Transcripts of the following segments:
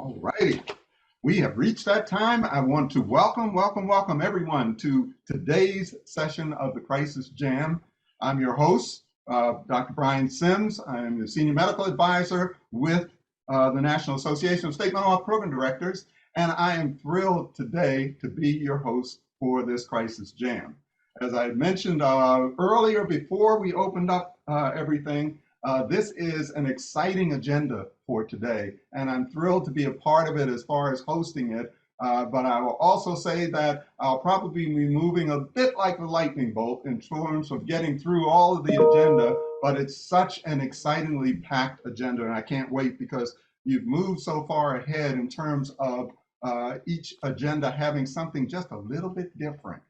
All righty. We have reached that time. I want to welcome everyone to today's session of the Crisis Jam. I'm your host, Dr. Brian Sims. I'm the Senior Medical Advisor with the National Association of State Mental Health Program Directors, and I am thrilled today to be your host for this Crisis Jam. As I mentioned earlier before we opened up everything, this is an exciting agenda for today, and I'm thrilled to be a part of it as far as hosting it. But I will also say that I'll probably be moving a bit like a lightning bolt in terms of getting through all of the agenda, but it's such an excitingly packed agenda, and I can't wait because you've moved so far ahead in terms of each agenda having something just a little bit different.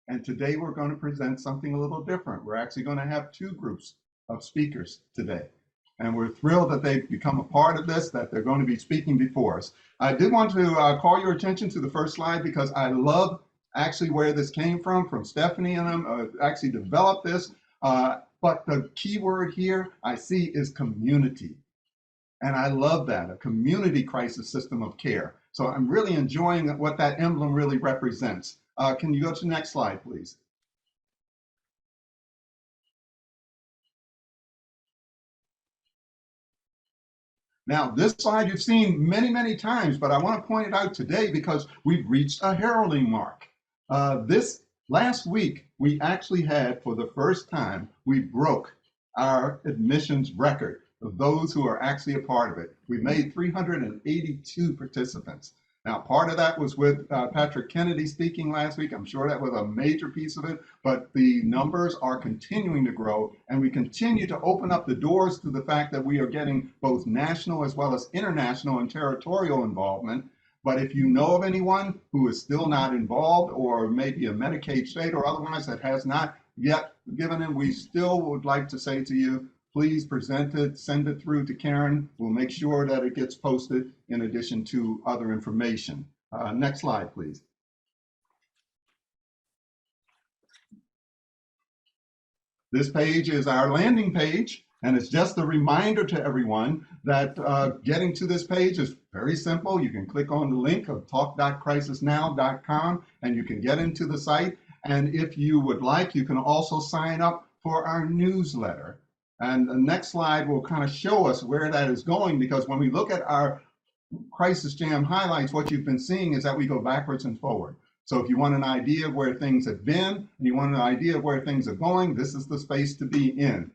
And today we're going to present something a little different. We're actually going to have two groups of speakers today. And we're thrilled that they've become a part of this, that they're going to be speaking before us. I did want to call your attention to the first slide because I love actually where this came from Stephanie and them actually developed this. But the key word here I see is community. And I love that, a community crisis system of care. So I'm really enjoying what that emblem really represents. Can you go to the next slide, please? Now, this slide you've seen many, many times, but I want to point it out today because we've reached a heralding mark. This last week, we actually had, for the first time, we broke our admissions record of those who are actually a part of it. We made 382 participants. Now, part of that was with Patrick Kennedy speaking last week. I'm sure that was a major piece of it, but the numbers are continuing to grow, and we continue to open up the doors to the fact that we are getting both national as well as international and territorial involvement. But if you know of anyone who is still not involved, or maybe a Medicaid state or otherwise that has not yet given in, we still would like to say to you, please present it, send it through to Karen. We'll make sure that it gets posted in addition to other information. Next slide, please. This page is our landing page, and it's just a reminder to everyone that getting to this page is very simple. You can click on the link of talk.crisisnow.com and you can get into the site. And if you would like, you can also sign up for our newsletter. And the next slide will kind of show us where that is going, because when we look at our Crisis Jam highlights, what you've been seeing is that we go backwards and forward. So if you want an idea of where things have been and you want an idea of where things are going, this is the space to be in.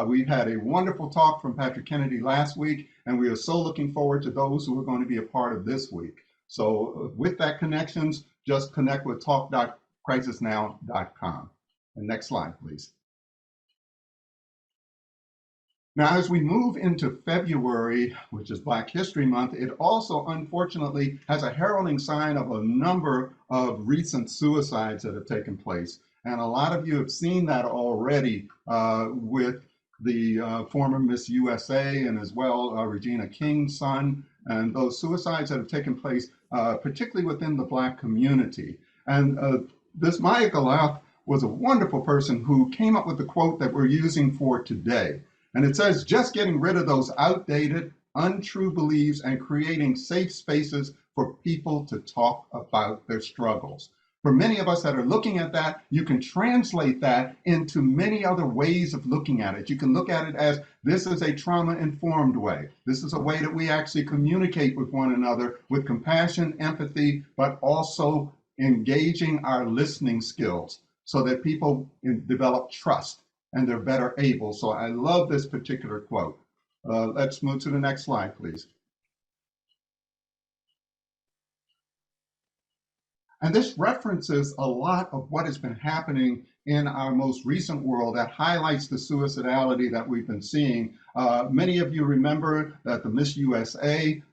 We've had a wonderful talk from Patrick Kennedy last week, and we are so looking forward to those who are going to be a part of this week. So with that connections, just connect with talk.crisisnow.com. And next slide, please. Now, as we move into February, which is Black History Month, it also unfortunately has a heralding sign of a number of recent suicides that have taken place. And a lot of you have seen that already with the former Miss USA and as well Regina King's son, and those suicides that have taken place, particularly within the Black community. And this Maya Galaf was a wonderful person who came up with the quote that we're using for today. And it says, just getting rid of those outdated, untrue beliefs and creating safe spaces for people to talk about their struggles. For many of us that are looking at that, you can translate that into many other ways of looking at it. You can look at it as this is a trauma-informed way. This is a way that we actually communicate with one another with compassion, empathy, but also engaging our listening skills so that people develop trust and they're better able. So I love this particular quote. Let's move to the next slide, please. And this references a lot of what has been happening in our most recent world that highlights the suicidality that we've been seeing. Many of you remember that the Miss USA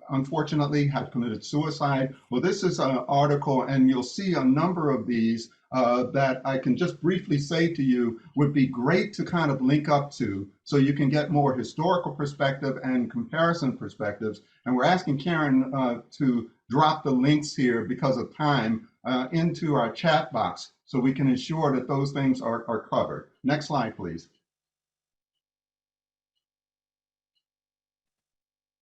unfortunately had committed suicide. Well, this is an article, and you'll see a number of these that I can just briefly say to you would be great to kind of link up to so you can get more historical perspective and comparison perspectives. And we're asking Karen to drop the links here because of time into our chat box so we can ensure that those things are covered. Next slide, please.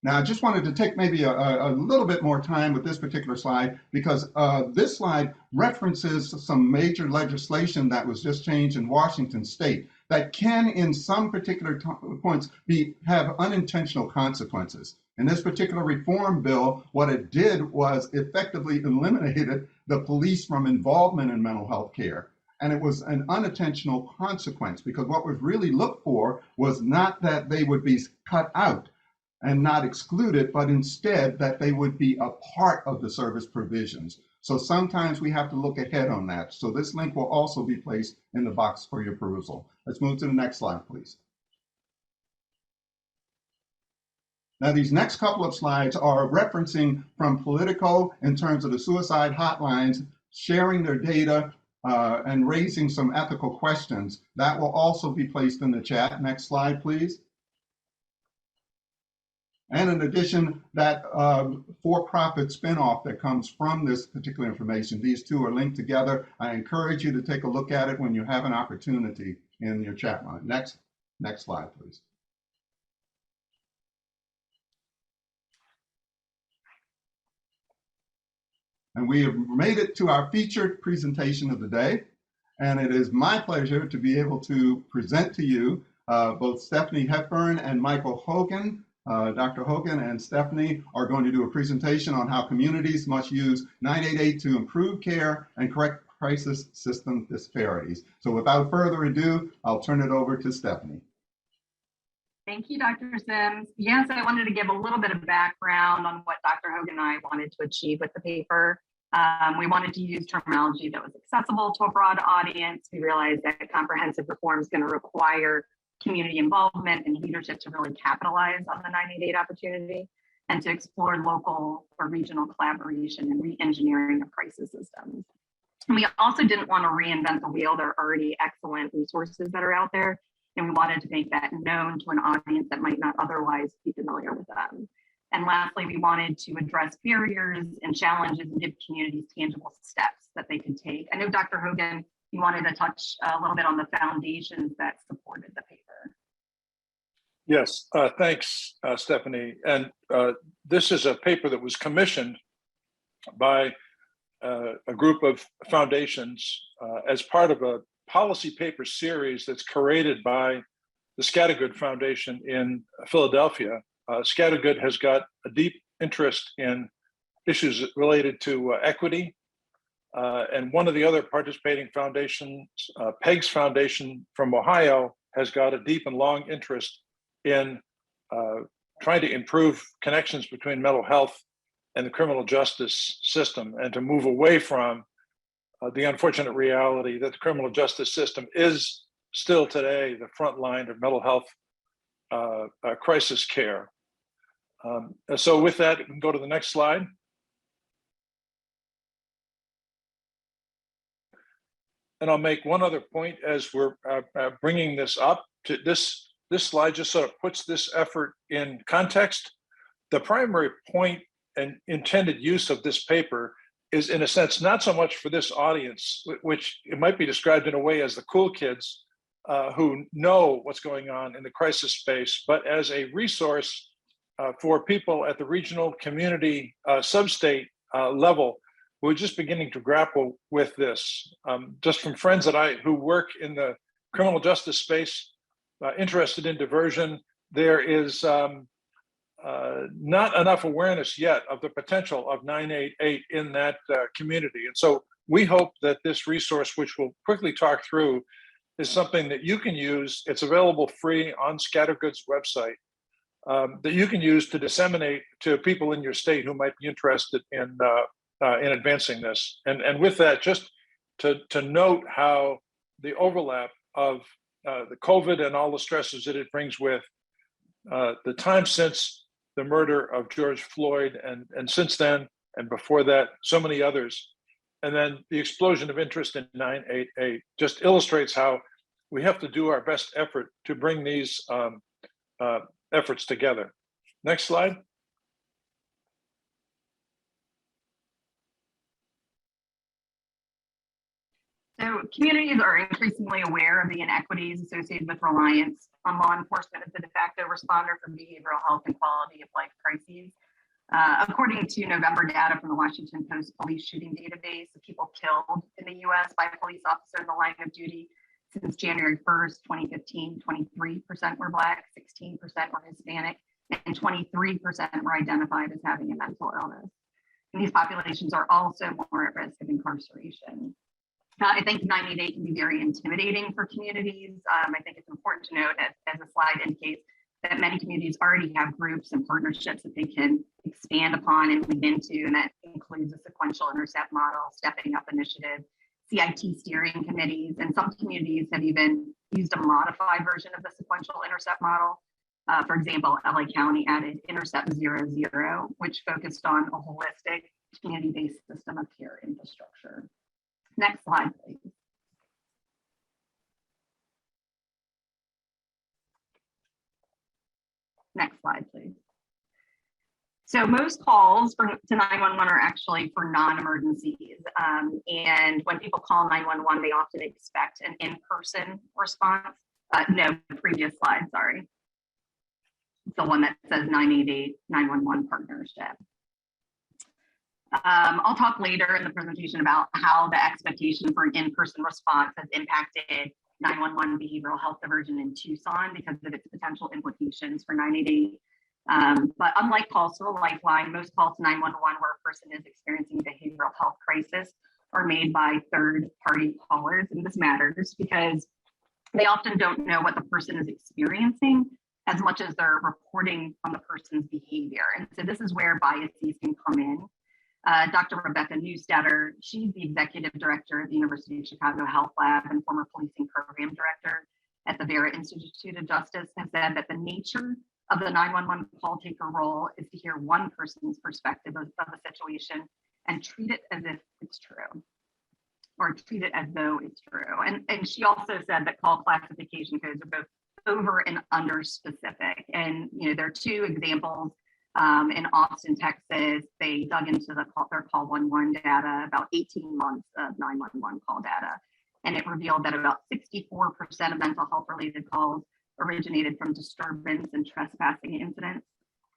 Now, I just wanted to take maybe a little bit more time with this particular slide because this slide references some major legislation that was just changed in Washington state that can, in some particular points, have unintentional consequences. In this particular reform bill, what it did was effectively eliminated the police from involvement in mental health care. And it was an unintentional consequence because what was really looked for was not that they would be cut out and not excluded, but instead that they would be a part of the service provisions. So sometimes we have to look ahead on that. So this link will also be placed in the box for your perusal. Let's move to the next slide, please. Now, these next couple of slides are referencing from Politico in terms of the suicide hotlines, sharing their data and raising some ethical questions. That will also be placed in the chat. Next slide, please. And in addition, that for-profit spinoff that comes from this particular information, these two are linked together. I encourage you to take a look at it when you have an opportunity in your chat line. Next slide, please. And we have made it to our featured presentation of the day. And it is my pleasure to be able to present to you both Stephanie Hepburn and Michael Hogan. Dr. Hogan and Stephanie are going to do a presentation on how communities must use 988 to improve care and correct crisis system disparities. So without further ado, I'll turn it over to Stephanie. Thank you, Dr. Sims. Yes, I wanted to give a little bit of background on what Dr. Hogan and I wanted to achieve with the paper. We wanted to use terminology that was accessible to a broad audience. We realized that comprehensive reform is going to require community involvement and leadership to really capitalize on the 988 opportunity and to explore local or regional collaboration and re-engineering of crisis systems. And we also didn't want to reinvent the wheel. There are already excellent resources that are out there, and we wanted to make that known to an audience that might not otherwise be familiar with them. And lastly, we wanted to address barriers and challenges and give communities tangible steps that they could take. I know Dr. Hogan, you wanted to touch a little bit on the foundations that supported the paper. Yes, thanks, Stephanie. And this is a paper that was commissioned by a group of foundations as part of a policy paper series that's curated by the Scattergood Foundation in Philadelphia. Scattergood has got a deep interest in issues related to equity. And one of the other participating foundations, PEGS Foundation from Ohio, has got a deep and long interest in trying to improve connections between mental health and the criminal justice system, and to move away from the unfortunate reality that the criminal justice system is still today the front line of mental health crisis care. So with that, we can go to the next slide. And I'll make one other point as we're bringing this up. To this slide just sort of puts this effort in context. The primary point and intended use of this paper is, in a sense, not so much for this audience, which it might be described in a way as the cool kids who know what's going on in the crisis space, but as a resource for people at the regional, community, sub-state level who are just beginning to grapple with this. Just from friends who work in the criminal justice space, interested in diversion, there is not enough awareness yet of the potential of 988 in that community. And so we hope that this resource, which we'll quickly talk through, is something that you can use. It's available free on Scattergood's website that you can use to disseminate to people in your state who might be interested in advancing this. And with that, just to note how the overlap of the COVID and all the stresses that it brings with the time since the murder of George Floyd, and since then, and before that, so many others. And then the explosion of interest in 988 just illustrates how we have to do our best effort to bring these efforts together. Next slide. So communities are increasingly aware of the inequities associated with reliance on law enforcement as the de facto responder for behavioral health and quality of life crises. According to November data from the Washington Post police shooting database, the people killed in the US by a police officer in the line of duty since January 1st, 2015, 23% were Black, 16% were Hispanic, and 23% were identified as having a mental illness. And these populations are also more at risk of incarceration. I think 90-day can be very intimidating for communities. I think it's important to note, as the slide indicates, that many communities already have groups and partnerships that they can expand upon and lean into, and that includes a sequential intercept model, stepping up initiative, CIT steering committees, and some communities have even used a modified version of the sequential intercept model. For example, LA County added Intercept 00, which focused on a holistic community-based system of care infrastructure. Next slide, please. Next slide, please. So most calls to 911 are actually for non-emergencies. And when people call 911, they often expect an in-person response. No, previous slide, sorry. It's the one that says 988 911 partnership. I'll talk later in the presentation about how the expectation for an in-person response has impacted 911 behavioral health diversion in Tucson because of its potential implications for 988. But unlike calls to a lifeline, most calls to 911 where a person is experiencing a behavioral health crisis are made by third-party callers. And this matters because they often don't know what the person is experiencing as much as they're reporting on the person's behavior. And so this is where biases can come in. Dr. Rebecca Newstetter, she's the executive director at the University of Chicago Health Lab and former policing program director at the Vera Institute of Justice, has said that the nature of the 911 call taker role is to hear one person's perspective of the situation and treat it as if it's true, or treat it as though it's true. And she also said that call classification codes are both over and under specific. And there are two examples. In Austin, Texas, they dug into their call 11 data, about 18 months of 911 call data. And it revealed that about 64% of mental health related calls originated from disturbance and trespassing incidents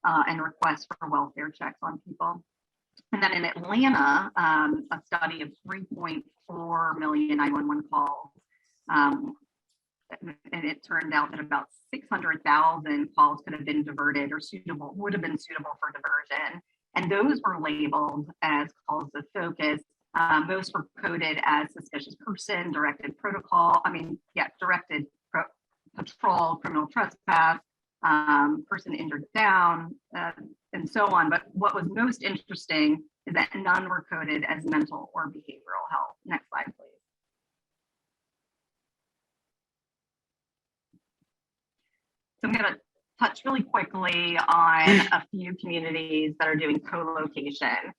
and requests for welfare checks on people. And then in Atlanta, a study of 3.4 million 911 calls, and it turned out that about 600,000 calls could have been diverted or would have been suitable for diversion. And those were labeled as calls of focus. Most were coded as suspicious person, directed patrol, criminal trespass, person injured down, and so on. But what was most interesting is that none were coded as mental or behavioral health. Next slide, please. So I'm going to touch really quickly on a few communities that are doing co-location,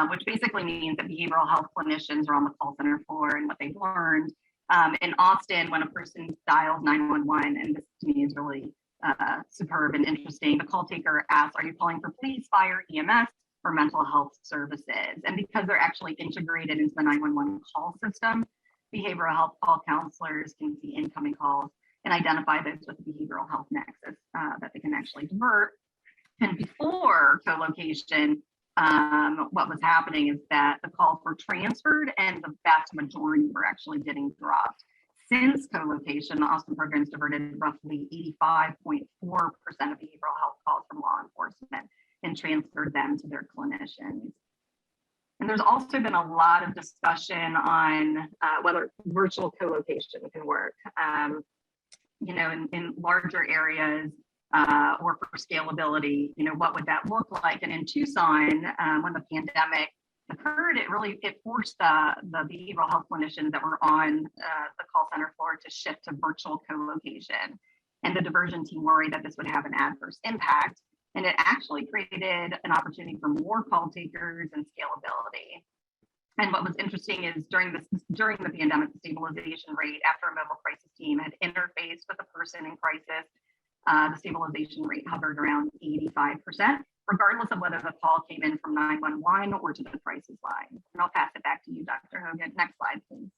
which basically means that behavioral health clinicians are on the call center floor. And what they've learned in Austin, when a person dials 911, and this to me is really superb and interesting, the call taker asks, are you calling for police, fire, EMS, or mental health services? And because they're actually integrated into the 911 call system, behavioral health call counselors can see incoming calls and identify those with a behavioral health nexus that they can actually divert. And before co-location, what was happening is that the calls were transferred and the vast majority were actually getting dropped. Since co-location, the Austin programs diverted roughly 85.4% of behavioral health calls from law enforcement and transferred them to their clinicians. And there's also been a lot of discussion on whether virtual co-location can work. In larger areas or for scalability, what would that look like? And in Tucson, when the pandemic occurred, it forced the behavioral health clinicians that were on the call center floor to shift to virtual co-location. And the diversion team worried that this would have an adverse impact. And it actually created an opportunity for more call takers and scalability. And what was interesting is during the pandemic, the stabilization rate after a mobile crisis team had interfaced with a person in crisis, the stabilization rate hovered around 85%, regardless of whether the call came in from 911 or to the crisis line. And I'll pass it back to you, Dr. Hogan. Next slide, please.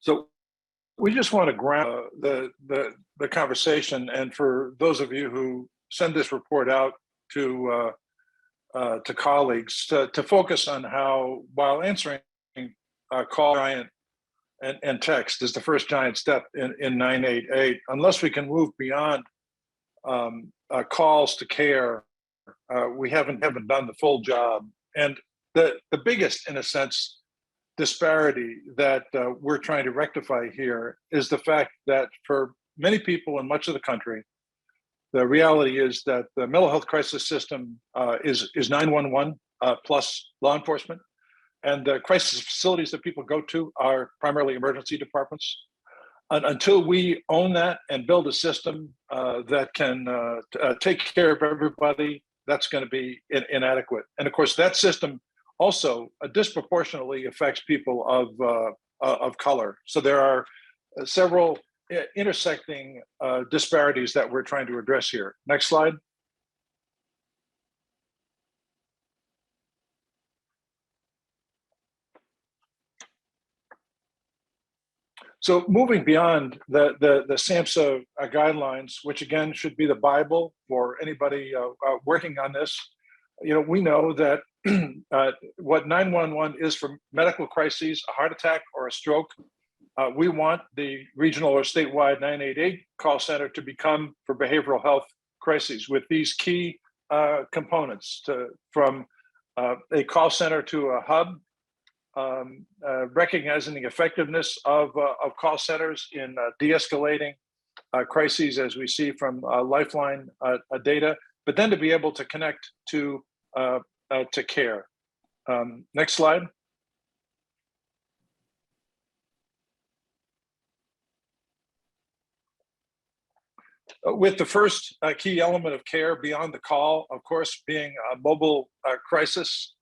So we just want to ground the conversation, and for those of you who send this report out to colleagues, to focus on how, while answering call giant and text is the first giant step in 988, unless we can move beyond calls to care, we haven't done the full job. And the biggest, in a sense, disparity that we're trying to rectify here is the fact that for many people in much of the country, the reality is that the mental health crisis system is 911 plus law enforcement, and the crisis facilities that people go to are primarily emergency departments. And until we own that and build a system that can take care of everybody, that's going to be inadequate. And of course, that system also disproportionately affects people of color. So there are several intersecting disparities that we're trying to address here. Next slide. So moving beyond the SAMHSA guidelines, which again should be the Bible for anybody working on this, we know that what 911 is for medical crises, a heart attack or a stroke, we want the regional or statewide 988 call center to become for behavioral health crises with these key components from a call center to a hub, recognizing the effectiveness of call centers in de-escalating crises, as we see from Lifeline data, but then to be able to connect to care. Next slide. With the first key element of care beyond the call, of course, being a mobile crisis,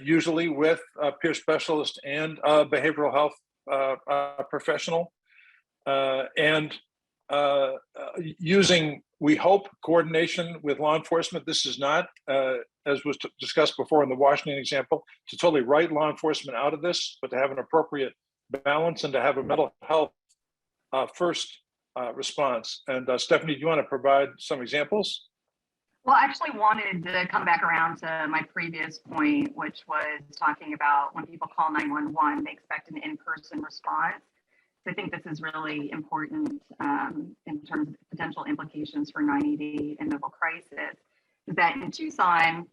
usually with a peer specialist and a behavioral health professional, and using, we hope, coordination with law enforcement. This is not, as was discussed before in the Washington example, to totally write law enforcement out of this, but to have an appropriate balance and to have a mental health first response. And Stephanie, do you want to provide some examples? Well, I actually wanted to come back around to my previous point, which was talking about when people call 911, they expect an in-person response. So I think this is really important in terms of potential implications for 988 and mobile crisis, is that in Tucson,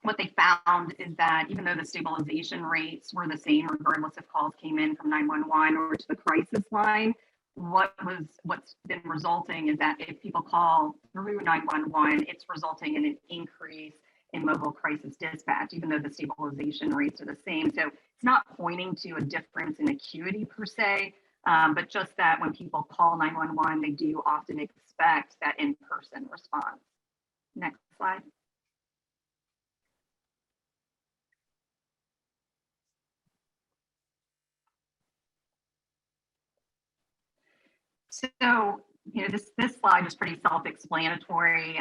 what they found is that even though the stabilization rates were the same, regardless if calls came in from 911 or to the crisis line, what's been resulting is that if people call through 911, it's resulting in an increase in mobile crisis dispatch, even though the stabilization rates are the same. So it's not pointing to a difference in acuity per se, but just that when people call 911, they do often expect that in-person response. Next slide. So, this slide is pretty self-explanatory.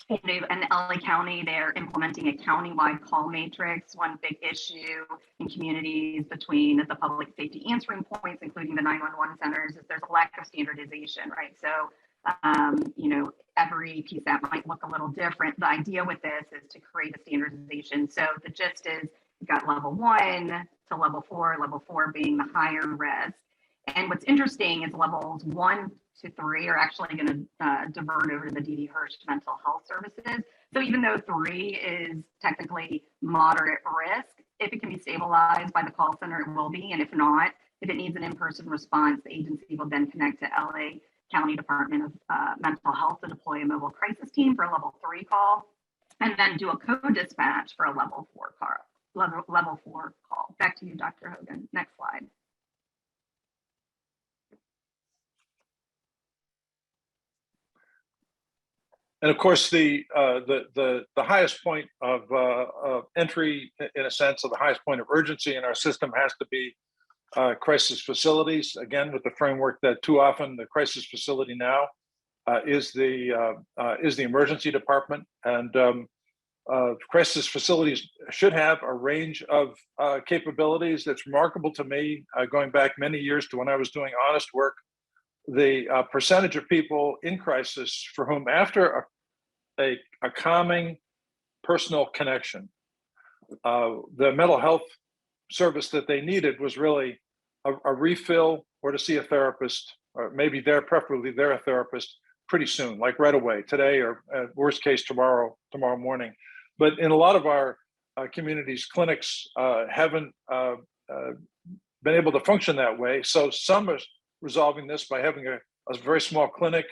In LA County, they're implementing a county-wide call matrix. One big issue in communities between the public safety answering points, including the 911 centers, is there's a lack of standardization, right? So, every piece that might look a little different. The idea with this is to create a standardization. So the gist is you've got level 1 to level 4 being the higher res. And what's interesting is levels 1 to 3 are actually going to divert over to the D.D. Hirsch mental health services. So even though 3 is technically moderate risk, if it can be stabilized by the call center, it will be. And if not, if it needs an in-person response, the agency will then connect to LA County Department of Mental Health to deploy a mobile crisis team for a level 3 call, and then do a co-dispatch for a level 4 call. Back to you, Dr. Hogan. Next slide. And of course, the highest point of entry, in a sense, or the highest point of urgency in our system has to be crisis facilities. Again, with the framework that too often the crisis facility now is the emergency department, and crisis facilities should have a range of capabilities. That's remarkable to me, going back many years to when I was doing honest work. The percentage of people in crisis for whom, after a calming personal connection, the mental health service that they needed was really a refill or to see a therapist, or maybe preferably their therapist pretty soon, like right away, today, or worst case tomorrow morning. But in a lot of our communities, clinics haven't been able to function that way. So some are resolving this by having a very small clinic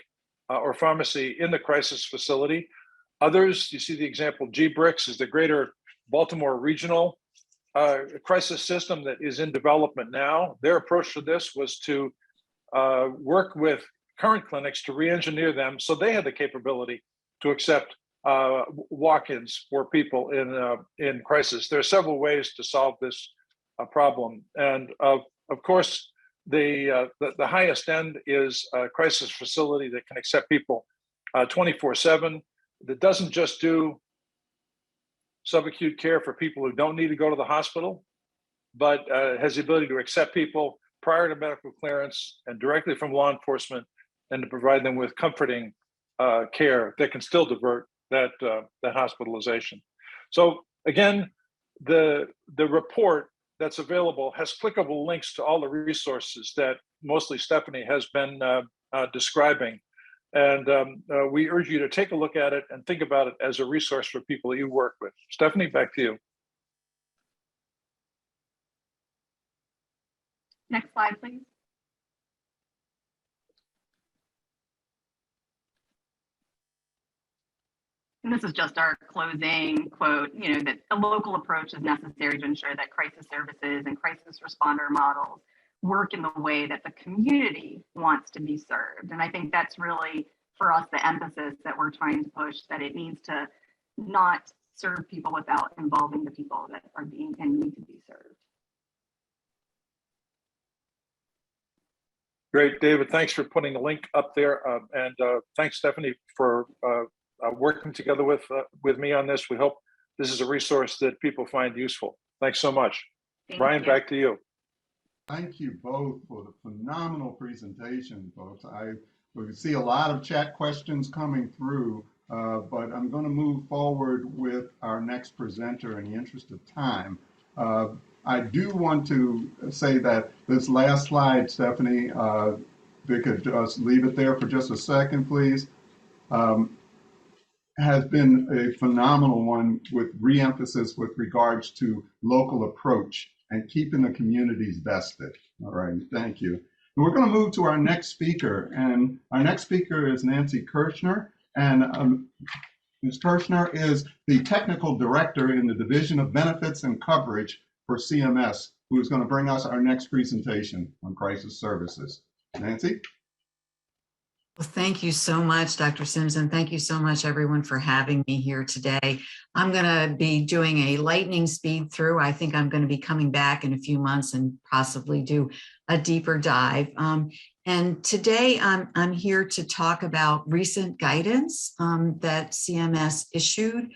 or pharmacy in the crisis facility. Others, you see the example, GBRICS is the Greater Baltimore Regional crisis system that is in development now. Their approach to this was to work with current clinics to re-engineer them so they had the capability to accept walk-ins for people in crisis. There are several ways to solve this problem, and of course, the highest end is a crisis facility that can accept people 24/7. That doesn't just do subacute care for people who don't need to go to the hospital, but has the ability to accept people prior to medical clearance and directly from law enforcement, and to provide them with comforting care that can still divert that hospitalization. So again, the report that's available has clickable links to all the resources that mostly Stephanie has been describing. And we urge you to take a look at it and think about it as a resource for people that you work with. Stephanie, back to you. Next slide, please. And this is just our closing quote, that a local approach is necessary to ensure that crisis services and crisis responder models work in the way that the community wants to be served. And I think that's really, for us, the emphasis that we're trying to push, that it needs to not serve people without involving the people that are being and need to be served. Great, David, thanks for putting the link up there. And thanks, Stephanie, for working together with me on this. We hope this is a resource that people find useful. Thanks so much. Brian, back to you. Thank you both for the phenomenal presentation, folks. We can see a lot of chat questions coming through, but I'm going to move forward with our next presenter in the interest of time. I do want to say that this last slide, Stephanie, if you could just leave it there for just a second, please, has been a phenomenal one with re-emphasis with regards to local approach and keeping the communities vested. All right, thank you. And we're going to move to our next speaker, and our next speaker is Nancy Kirchner, and Ms. Kirchner is the Technical Director in the Division of Benefits and Coverage for CMS, who is going to bring us our next presentation on crisis services. Nancy? Well, thank you so much, Dr. Sims, and thank you so much, everyone, for having me here today. I'm going to be doing a lightning speed through. I think I'm going to be coming back in a few months and possibly do a deeper dive. And today I'm here to talk about recent guidance that CMS issued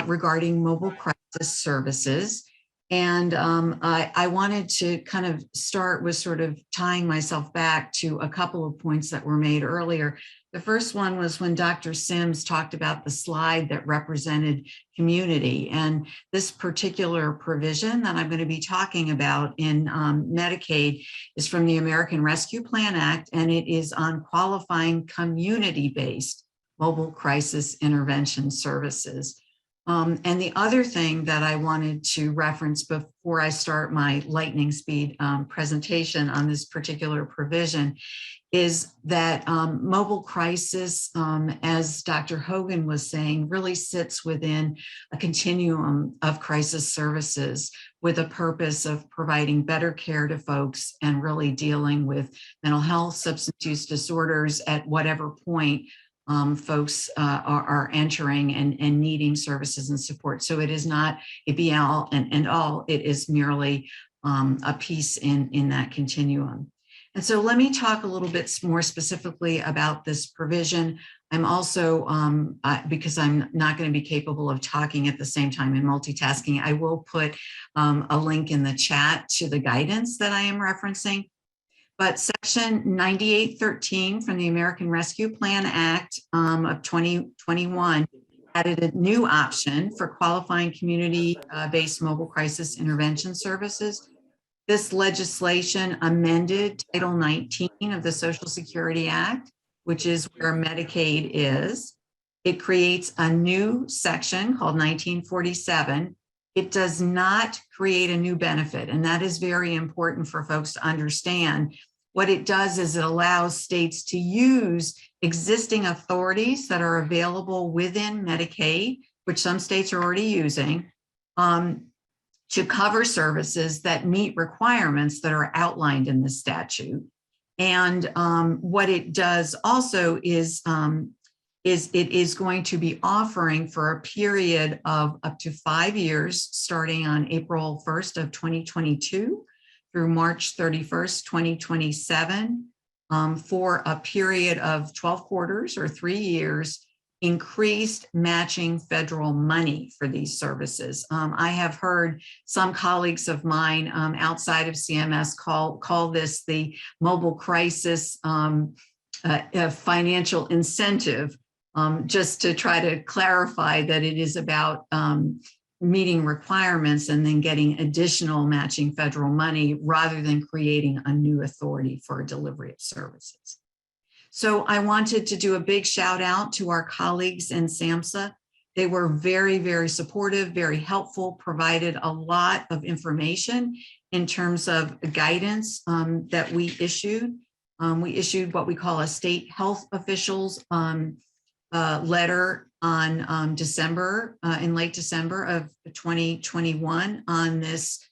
regarding mobile crisis services. And I wanted to kind of start with sort of tying myself back to a couple of points that were made earlier. The first one was when Dr. Sims talked about the slide that represented community. And this particular provision that I'm going to be talking about in Medicaid is from the American Rescue Plan Act, and it is on qualifying community-based mobile crisis intervention services. And the other thing that I wanted to reference before I start my lightning speed presentation on this particular provision is that mobile crisis, as Dr. Hogan was saying, really sits within a continuum of crisis services with a purpose of providing better care to folks and really dealing with mental health, substance use disorders at whatever point folks are entering and needing services and support. So it is not a be all and all, it is merely a piece in that continuum. And so let me talk a little bit more specifically about this provision. I'm also, because I'm not going to be capable of talking at the same time and multitasking, I will put a link in the chat to the guidance that I am referencing. But Section 9813 from the American Rescue Plan Act of 2021 added a new option for qualifying community-based mobile crisis intervention services. This legislation amended Title 19 of the Social Security Act, which is where Medicaid is. It creates a new section called 1947. It does not create a new benefit, and that is very important for folks to understand. What it does is it allows states to use existing authorities that are available within Medicaid, which some states are already using, to cover services that meet requirements that are outlined in the statute. And what it does also is it is going to be offering for a period of up to 5 years, starting on April 1st of 2022 through March 31st, 2027, for a period of 12 quarters or 3 years, increased matching federal money for these services. I have heard some colleagues of mine outside of CMS call this the mobile crisis financial incentive, just to try to clarify that it is about meeting requirements and then getting additional matching federal money rather than creating a new authority for delivery of services. So I wanted to do a big shout out to our colleagues in SAMHSA. They were very, very supportive, very helpful, provided a lot of information in terms of guidance that we issued. We issued what we call a state health officials letter on in late December of 2021 on this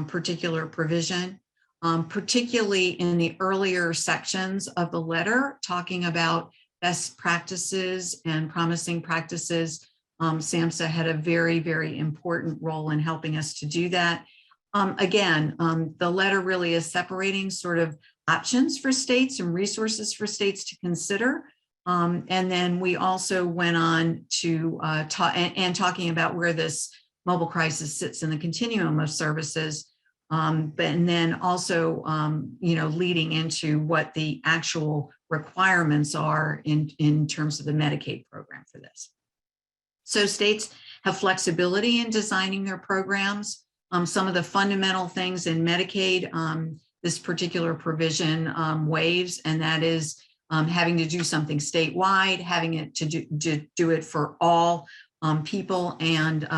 particular provision. Particularly in the earlier sections of the letter, talking about best practices and promising practices. SAMHSA had a very, very important role in helping us to do that. Again, the letter really is separating sort of options for states and resources for states to consider. And then we also went on to talking about where this mobile crisis sits in the continuum of services. And then also, leading into what the actual requirements are in terms of the Medicaid program for this. So states have flexibility in designing their programs. Some of the fundamental things in Medicaid, this particular provision waives, and that is having to do something statewide, having it to do it for all people, and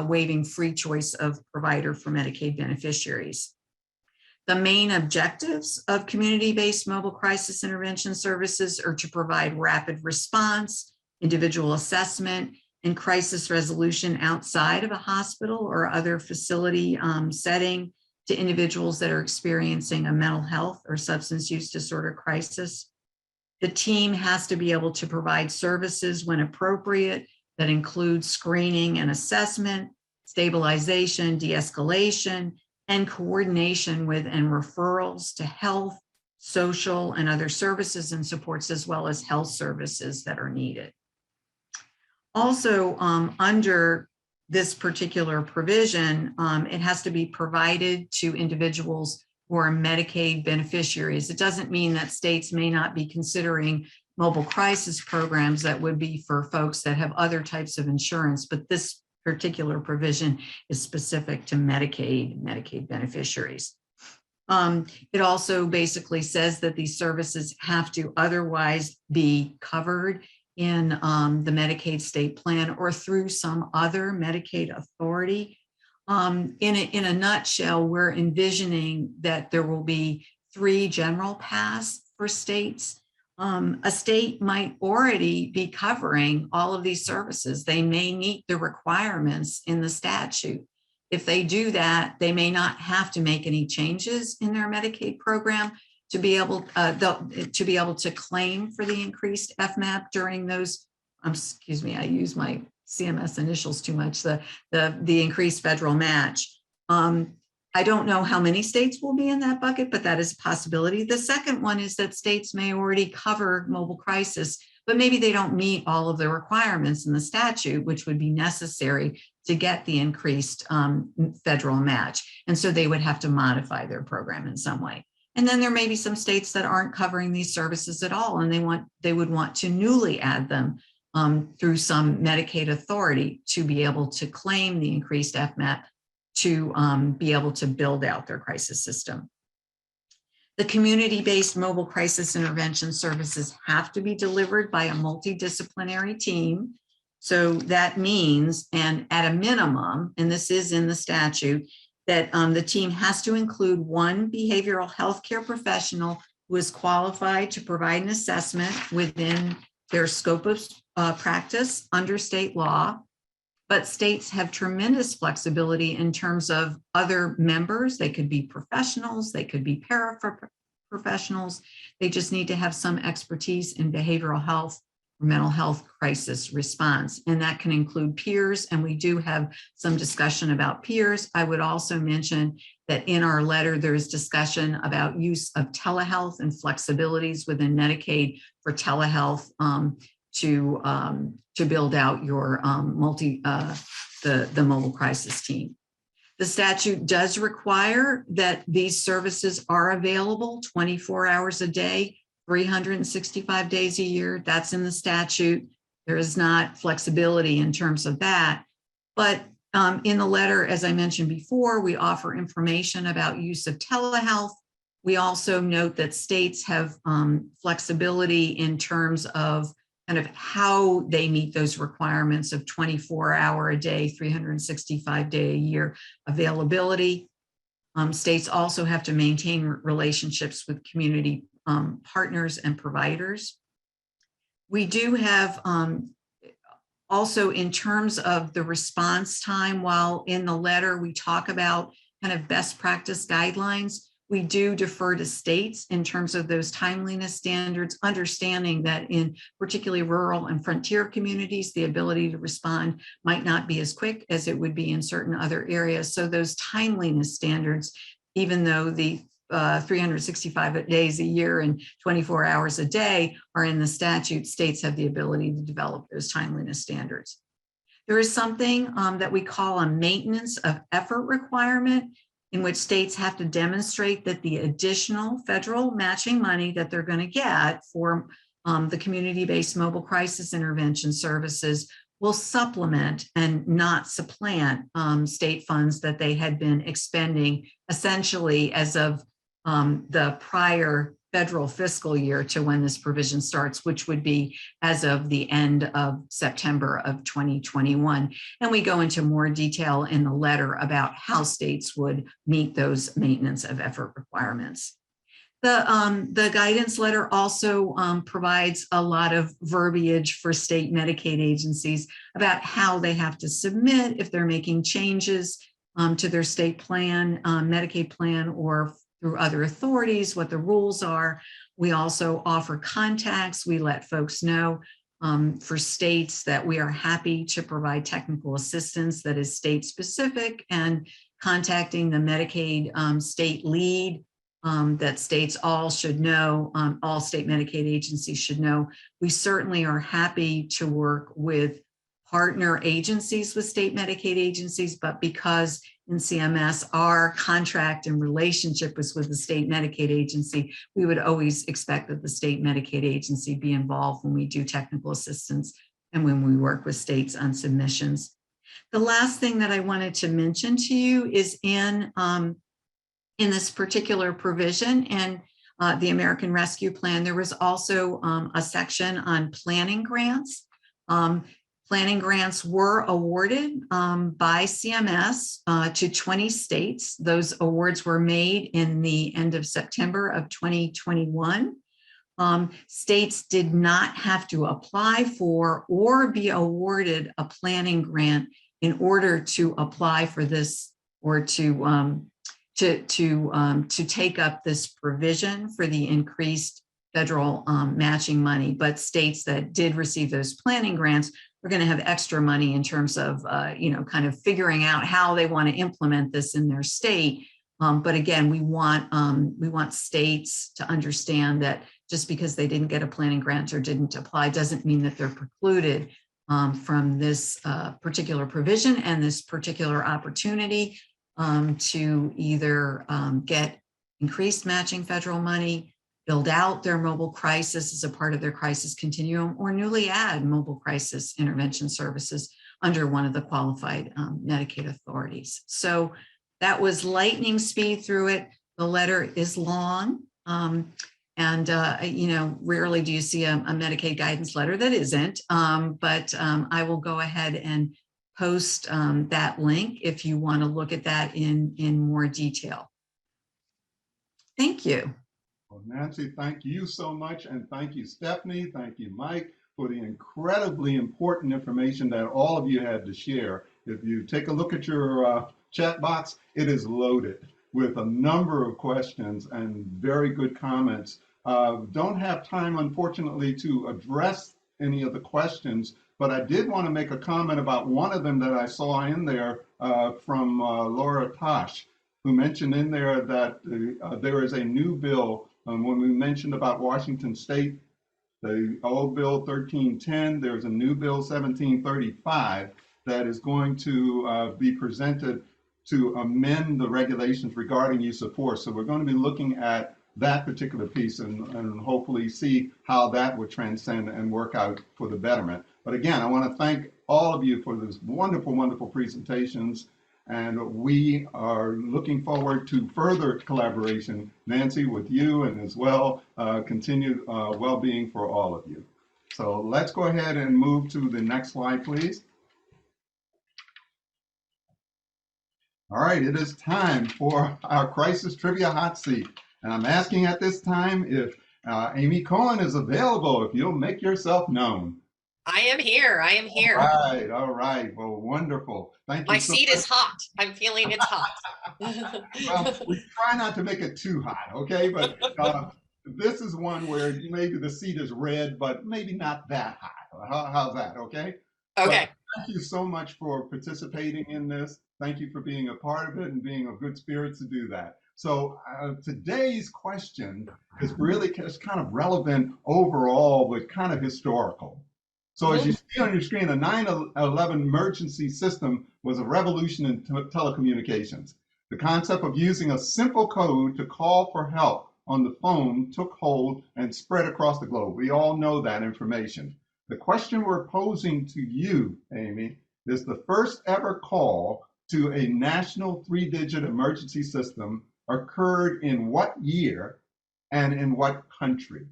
waiving free choice of provider for Medicaid beneficiaries. The main objectives of community-based mobile crisis intervention services are to provide rapid response, individual assessment, and crisis resolution outside of a hospital or other facility setting to individuals that are experiencing a mental health or substance use disorder crisis. The team has to be able to provide services when appropriate that include screening and assessment, stabilization, de-escalation, and coordination with and referrals to health, social, and other services and supports, as well as health services that are needed. Also, under this particular provision, it has to be provided to individuals who are Medicaid beneficiaries. It doesn't mean that states may not be considering mobile crisis programs that would be for folks that have other types of insurance, but this particular provision is specific to Medicaid beneficiaries. It also basically says that these services have to otherwise be covered in the Medicaid state plan or through some other Medicaid authority. In a nutshell, we're envisioning that there will be 3 general paths for states. A state might already be covering all of these services. They may meet the requirements in the statute. If they do that, they may not have to make any changes in their Medicaid program to be able to claim for the increased FMAP during those, excuse me, I use my CMS initials too much, the increased federal match. I don't know how many states will be in that bucket, but that is a possibility. The second one is that states may already cover mobile crisis, but maybe they don't meet all of the requirements in the statute, which would be necessary to get the increased federal match. And so they would have to modify their program in some way. And then there may be some states that aren't covering these services at all, and they would want to newly add them through some Medicaid authority to be able to claim the increased FMAP to be able to build out their crisis system. The community-based mobile crisis intervention services have to be delivered by a multidisciplinary team. So that means, and at a minimum, and this is in the statute, that the team has to include one behavioral health care professional who is qualified to provide an assessment within their scope of practice under state law. But states have tremendous flexibility in terms of other members. They could be professionals, they could be paraprofessionals. They just need to have some expertise in behavioral health or mental health crisis response. And that can include peers. And we do have some discussion about peers. I would also mention that in our letter, there is discussion about use of telehealth and flexibilities within Medicaid for telehealth to build out your the mobile crisis team. The statute does require that these services are available 24 hours a day, 365 days a year. That's in the statute. There is not flexibility in terms of that. But in the letter, as I mentioned before, we offer information about use of telehealth. We also note that states have flexibility in terms of kind of how they meet those requirements of 24-hour a day, 365-day a year availability. States also have to maintain relationships with community partners and providers. We do have also, in terms of the response time, while in the letter we talk about kind of best practice guidelines, we do defer to states in terms of those timeliness standards, understanding that in particularly rural and frontier communities, the ability to respond might not be as quick as it would be in certain other areas. So those timeliness standards, even though the 365 days a year and 24 hours a day are in the statute, states have the ability to develop those timeliness standards. There is something that we call a maintenance of effort requirement, in which states have to demonstrate that the additional federal matching money that they're going to get for the community-based mobile crisis intervention services will supplement and not supplant state funds that they had been expending essentially as of the prior federal fiscal year to when this provision starts, which would be as of the end of September of 2021. And we go into more detail in the letter about how states would meet those maintenance of effort requirements. The guidance letter also provides a lot of verbiage for state Medicaid agencies about how they have to submit if they're making changes to their state plan, Medicaid plan, or through other authorities, what the rules are. We also offer contacts. We let folks know for states that we are happy to provide technical assistance that is state specific, and contacting the Medicaid state lead that states all should know, all state Medicaid agencies should know. We certainly are happy to work with partner agencies with state Medicaid agencies, but because in CMS, our contract and relationship is with the state Medicaid agency, we would always expect that the state Medicaid agency be involved when we do technical assistance and when we work with states on submissions. The last thing that I wanted to mention to you is in this particular provision and the American Rescue Plan, there was also a section on planning grants. Planning grants were awarded by CMS to 20 states. Those awards were made in the end of September of 2021. States did not have to apply for or be awarded a planning grant in order to apply for this or to take up this provision for the increased federal matching money. But states that did receive those planning grants we're going to have extra money in terms of, kind of figuring out how they want to implement this in their state. But again, we want states to understand that just because they didn't get a planning grant or didn't apply doesn't mean that they're precluded from this particular provision and this particular opportunity to either get increased matching federal money, build out their mobile crisis as a part of their crisis continuum, or newly add mobile crisis intervention services under one of the qualified Medicaid authorities. So that was lightning speed through it. The letter is long. Rarely do you see a Medicaid guidance letter that isn't, but I will go ahead and post that link if you want to look at that in more detail. Thank you. Well, Nancy, thank you so much. And thank you, Stephanie. Thank you, Mike, for the incredibly important information that all of you had to share. If you take a look at your chat box, it is loaded with a number of questions and very good comments. Don't have time, unfortunately, to address any of the questions, but I did want to make a comment about one of them that I saw in there from Laura Tosh, who mentioned in there that there is a new bill. When we mentioned about Washington State, the old bill 1310, there's a new bill 1735 that is going to be presented to amend the regulations regarding use of force. So we're going to be looking at that particular piece and hopefully see how that would transcend and work out for the betterment. But again, I want to thank all of you for these wonderful, wonderful presentations. And we are looking forward to further collaboration, Nancy, with you, and as well, continued well-being for all of you. So let's go ahead and move to the next slide, please. All right, it is time for our Crisis Trivia Hot Seat. And I'm asking at this time if Amy Cohen is available, if you'll make yourself known. I am here. I am here. All right. Well, wonderful. Thank you. My seat is hot. I'm feeling it's hot. Well, we try not to make it too hot, okay? But this is one where maybe the seat is red, but maybe not that hot. How's that, okay? Okay. But thank you so much for participating in this. Thank you for being a part of it and being of good spirits to do that. So today's question is really just kind of relevant overall, but kind of historical. So as you see on your screen, a 9/11 emergency system was a revolution in telecommunications. The concept of using a simple code to call for help on the phone took hold and spread across the globe. We all know that information. The question we're posing to you, Amy, is the first ever call to a national 3-digit emergency system occurred in what year and in what country?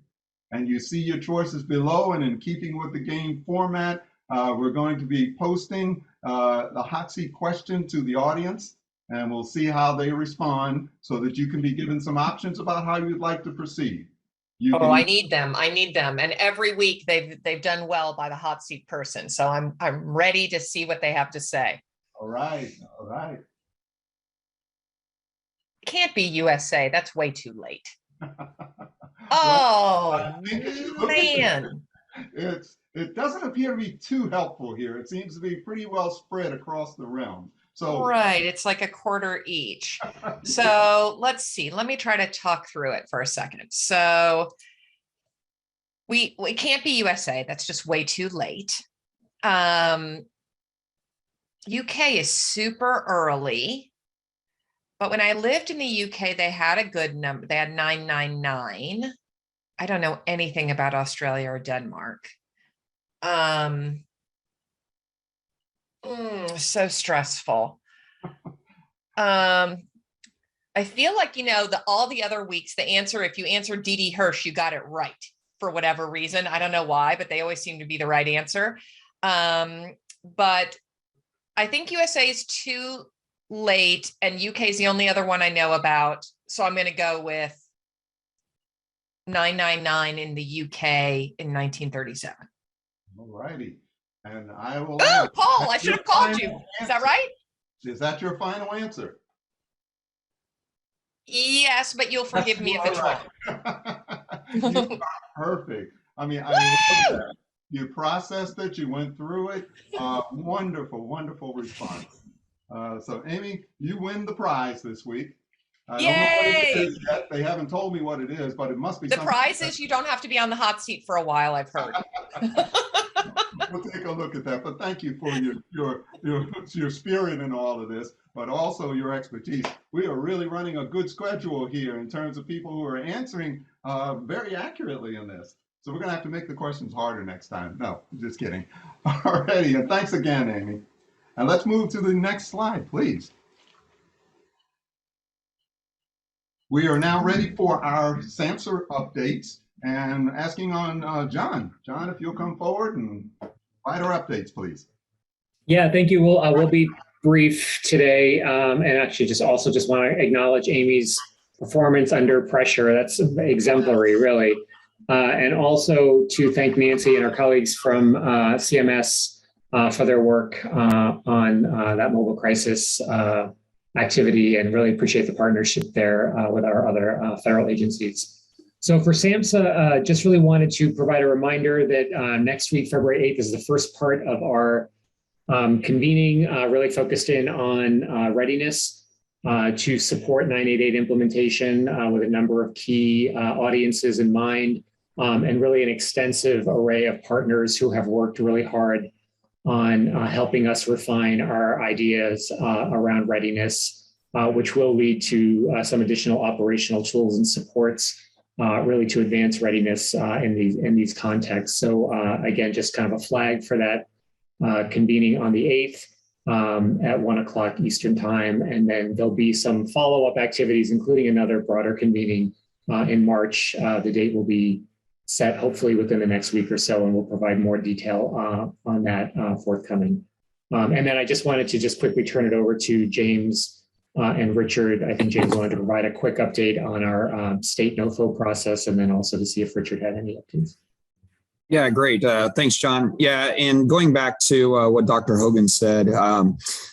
And you see your choices below, and in keeping with the game format, we're going to be posting the hot seat question to the audience, and we'll see how they respond so that you can be given some options about how you'd like to proceed. I need them. I need them. And every week they've done well by the hot seat person. So I'm ready to see what they have to say. All right. All right. It can't be USA. That's way too late. Oh, man. It doesn't appear to be too helpful here. It seems to be pretty well spread across the realm. So right, it's like a quarter each. So let's see. Let me try to talk through it for a second. So we can't be USA. That's just way too late. UK is super early. But when I lived in the UK, they had a good number. They had 999. I don't know anything about Australia or Denmark. So stressful. I feel like, all the other weeks, the answer, if you answer D.D. Hirsch, you got it right for whatever reason. I don't know why, but they always seem to be the right answer. But I think USA is too late, and UK is the only other one I know about. So I'm going to go with 999 in the UK in 1937. All righty. And I will. Oh, Paul, I should have called you. Is that right? Is that your final answer? Yes, but you'll forgive me if it's wrong. You are perfect. I mean, I love that. You processed it, you went through it. Wonderful, wonderful response. So Amy, you win the prize this week. I don't know what it Yay! is yet. They haven't told me what it is, but it must be The something. prize is you don't have to be on the hot seat for a while, I've heard. We'll take a look at that. But thank you for your spirit in all of this, but also your expertise. We are really running a good schedule here in terms of people who are answering very accurately in this. So we're going to have to make the questions harder next time. No, just kidding. All righty, and thanks again, Amy. And let's move to the next slide, please. We are now ready for our SAMHSA updates and asking on John. John, if you'll come forward and provide our updates, please. Yeah, thank you. We'll be brief today, and actually just want to acknowledge Amy's performance under pressure. That's exemplary, really. And also to thank Nancy and our colleagues from CMS for their work on that mobile crisis activity, and really appreciate the partnership there with our other federal agencies. So for SAMHSA, just really wanted to provide a reminder that next week, February 8th, is the first part of our convening, really focused in on readiness to support 988 implementation with a number of key audiences in mind, and really an extensive array of partners who have worked really hard on helping us refine our ideas around readiness, which will lead to some additional operational tools and supports really to advance readiness in these contexts. So again, just kind of a flag for that convening on the 8th at 1 o'clock Eastern time. And then there'll be some follow-up activities, including another broader convening in March. The date will be set hopefully within the next week or so, and we'll provide more detail on that forthcoming. And then I just wanted to just quickly turn it over to James and Richard. I think James wanted to provide a quick update on our state no-flow process, and then also to see if Richard had any updates. Yeah, great. Thanks, John. Yeah, and going back to what Dr. Hogan said,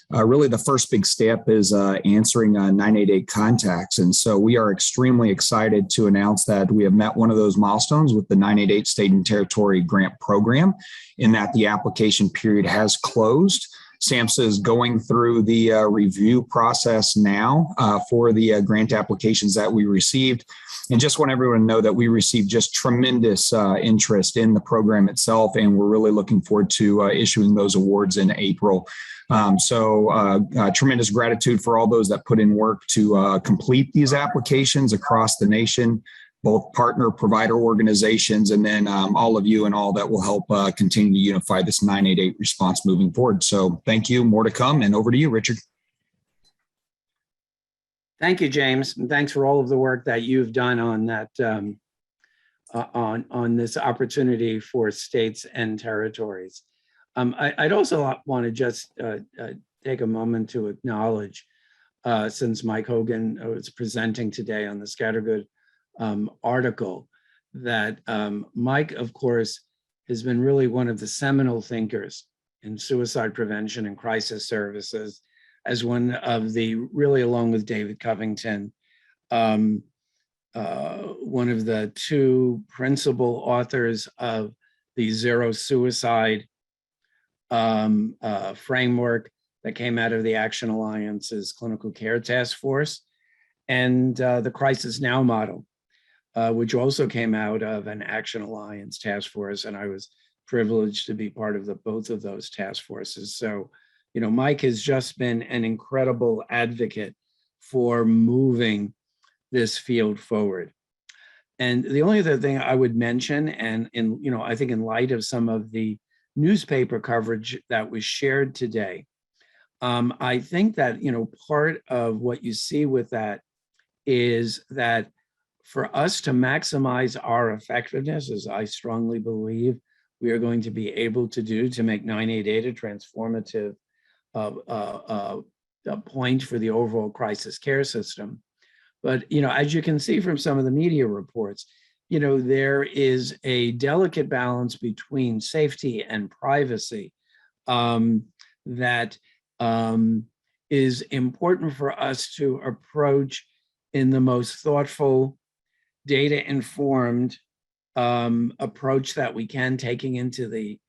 really the first big step is answering 988 contacts. And so we are extremely excited to announce that we have met one of those milestones with the 988 State and Territory Grant Program, in that the application period has closed. SAMHSA is going through the review process now for the grant applications that we received. And just want everyone to know that we received just tremendous interest in the program itself, and we're really looking forward to issuing those awards in April. Tremendous gratitude for all those that put in work to complete these applications across the nation, both partner provider organizations, and then all of you and all that will help continue to unify this 988 response moving forward. So thank you. More to come, and over to you, Richard. Thank you, James, and thanks for all of the work that you've done on that on this opportunity for states and territories. I'd also want to just take a moment to acknowledge, since Mike Hogan was presenting today on the Scattergood article, that Mike, of course, has been really one of the seminal thinkers in suicide prevention and crisis services, as one of the, really along with David Covington, one of the two principal authors of the Zero Suicide framework that came out of the Action Alliance's Clinical Care Task Force, and the Crisis Now model, which also came out of an Action Alliance task force, and I was privileged to be part of both of those task forces. So, you know, Mike has just been an incredible advocate for moving this field forward. And the only other thing I would mention, and I think in light of some of the newspaper coverage that was shared today, I think that, part of what you see with that is that for us to maximize our effectiveness, as I strongly believe we are going to be able to do, to make 988 a transformative a point for the overall crisis care system. But, as you can see from some of the media reports, there is a delicate balance between safety and privacy that is important for us to approach in the most thoughtful, data-informed approach that we can, taking into the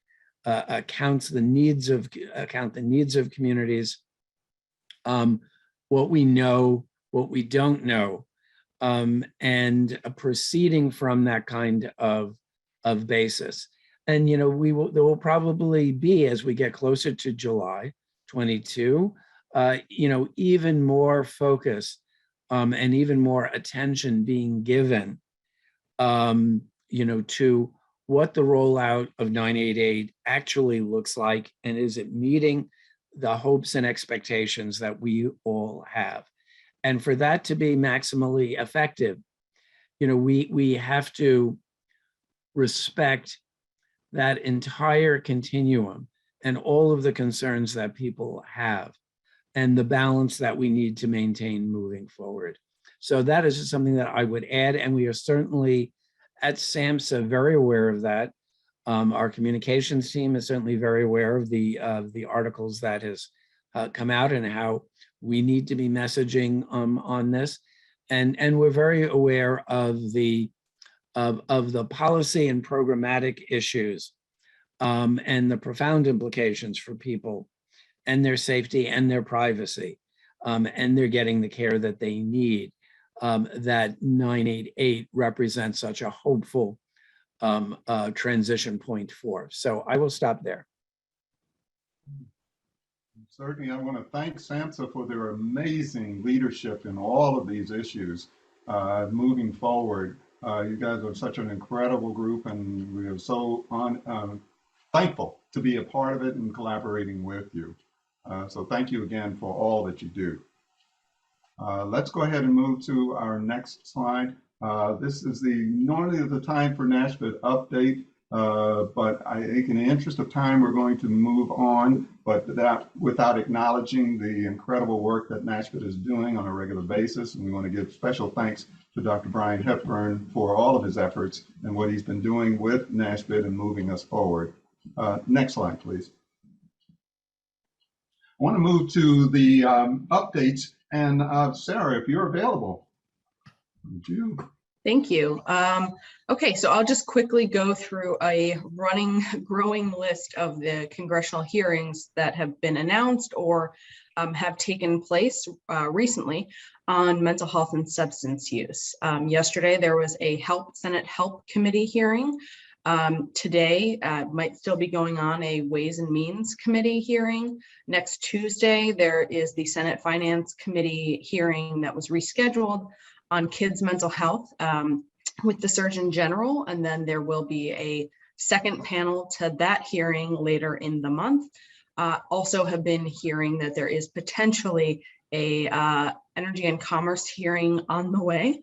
account the needs of communities, what we know what we don't know, and proceeding from that kind of basis. And, you know, there will probably be, as we get closer to July 22, you know, even more focus and even more attention being given, you know, to what the rollout of 988 actually looks like, and is it meeting the hopes and expectations that we all have. And for that to be maximally effective, you know, we have to respect that entire continuum and all of the concerns that people have, and the balance that we need to maintain moving forward. So that is just something that I would add, and we are certainly at SAMHSA very aware of that. Our communications team is certainly very aware of the articles that has come out and how we need to be messaging on this, and we're very aware of the policy and programmatic issues, and the profound implications for people and their safety and their privacy, and they're getting the care that they need, that 988 represents such a hopeful transition point for. So I will stop there. Certainly, I want to thank SAMHSA for their amazing leadership in all of these issues moving forward. You guys are such an incredible group, and we are so thankful to be a part of it and collaborating with you. So thank you again for all that you do. Let's go ahead and move to our next slide. This is normally the time for NASHBID update, but in the interest of time, we're going to move on, but that without acknowledging the incredible work that NASHBID is doing on a regular basis. And we want to give special thanks to Dr. Brian Hepburn for all of his efforts and what he's been doing with NASHBID and moving us forward. Next slide, please. I want to move to the updates, and Sarah, if you're available, would you? Thank you. Okay, so I'll just quickly go through a growing list of the congressional hearings that have been announced or have taken place recently on mental health and substance use. Yesterday, there was a Senate Help Committee hearing. Today might still be going on a Ways and Means Committee hearing. Next Tuesday, there is the Senate Finance Committee hearing that was rescheduled on kids' mental health with the Surgeon General, and then there will be a second panel to that hearing later in the month. Also have been hearing that there is potentially a Energy and Commerce hearing on the way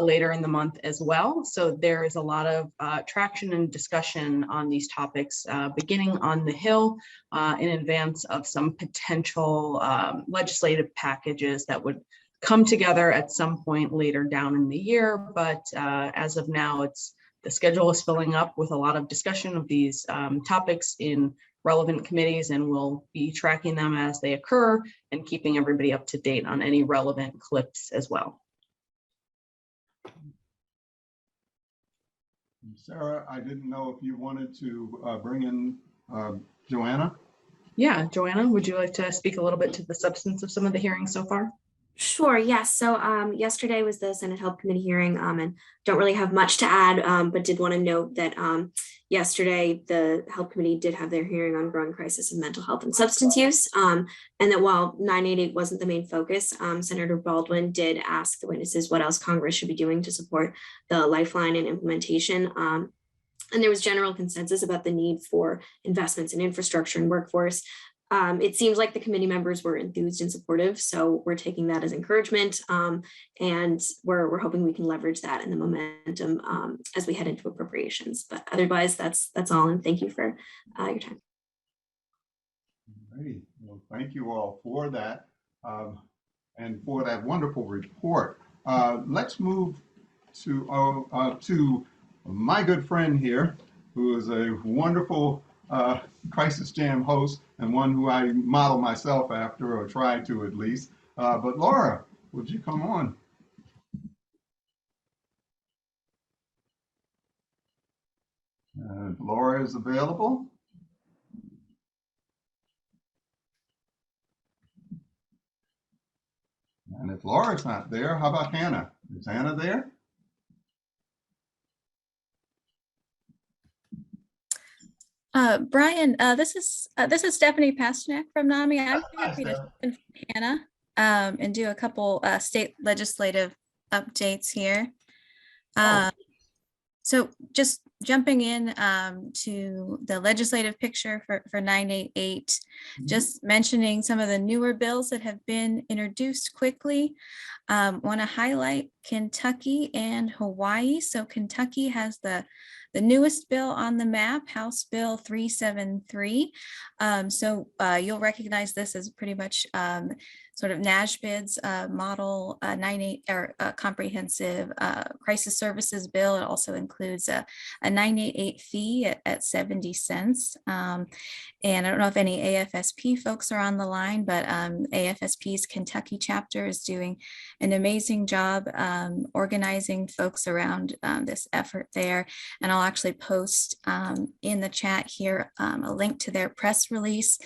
later in the month as well. So there is a lot of traction and discussion on these topics beginning on the Hill in advance of some potential legislative packages that would come together at some point later down in the year. But as of now, the schedule is filling up with a lot of discussion of these topics in relevant committees, and we'll be tracking them as they occur and keeping everybody up to date on any relevant clips as well. Sarah, I didn't know if you wanted to bring in Joanna. Yeah, Joanna, would you like to speak a little bit to the substance of some of the hearings so far? Sure, yes. So yesterday was the Senate Help Committee hearing, and don't really have much to add, but did want to note that yesterday the Help Committee did have their hearing on growing crisis of mental health and substance use, and that while 988 wasn't the main focus, Senator Baldwin did ask the witnesses what else Congress should be doing to support the lifeline and implementation. And there was general consensus about the need for investments in infrastructure and workforce. It seems like the committee members were enthused and supportive, so we're taking that as encouragement, and we're hoping we can leverage that in the momentum as we head into appropriations. But otherwise, that's all, and thank you for your time. Great. Well, thank you all for that and for that wonderful report. Let's move to my good friend here, who is a wonderful Crisis Jam host and one who I model myself after, or try to at least. But Laura, would you come on? Laura is available. And And if Laura's not there, how about Hannah? Is Hannah there? Brian, this is Stephanie Pasternak from NAMI. I'm happy to step in for Hannah and do a couple state legislative updates here. So just jumping in to the legislative picture for 988, just mentioning some of the newer bills that have been introduced quickly. Want to highlight Kentucky and Hawaii. So Kentucky has the newest bill on the map, House Bill 373. You'll recognize this as pretty much sort of NASHBID's model 98 or comprehensive crisis services bill. It also includes a 988 fee at 70 cents. And I don't know if any AFSP folks are on the line, but AFSP's Kentucky chapter is doing an amazing job organizing folks around this effort there. And I'll actually post in the chat here a link to their press release.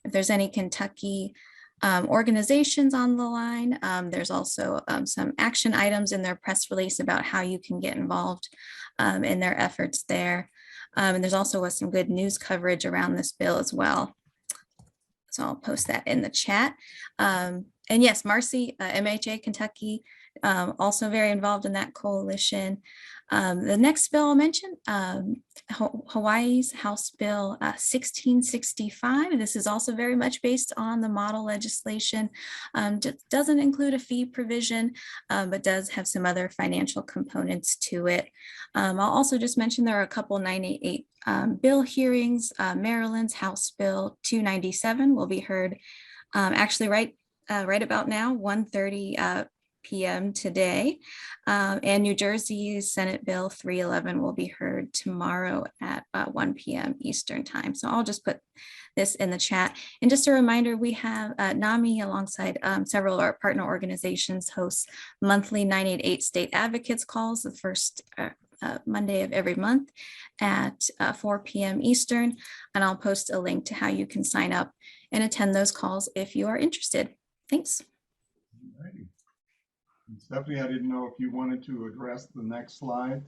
If there's any Kentucky organizations on the line, there's also some action items in their press release about how you can get involved in their efforts there. And there's also some good news coverage around this bill as well. So I'll post that in the chat. And yes, Marcy, MHA Kentucky, also very involved in that coalition. The next bill I'll mention, Hawaii's House Bill 1665. This is also very much based on the model legislation. Doesn't include a fee provision, but does have some other financial components to it. I'll also just mention there are a couple 988 bill hearings. Maryland's House Bill 297 will be heard actually right about now, 1:30 p.m. today. And New Jersey's Senate Bill 311 will be heard tomorrow at 1 p.m. Eastern time. So I'll just put this in the chat. And just a reminder, we have NAMI alongside several of our partner organizations hosts monthly 988 state advocates calls the first Monday of every month at 4 p.m. Eastern. And I'll post a link to how you can sign up and attend those calls if you are interested. Thanks. Alrighty. And Stephanie, I didn't know if you wanted to address the next slide.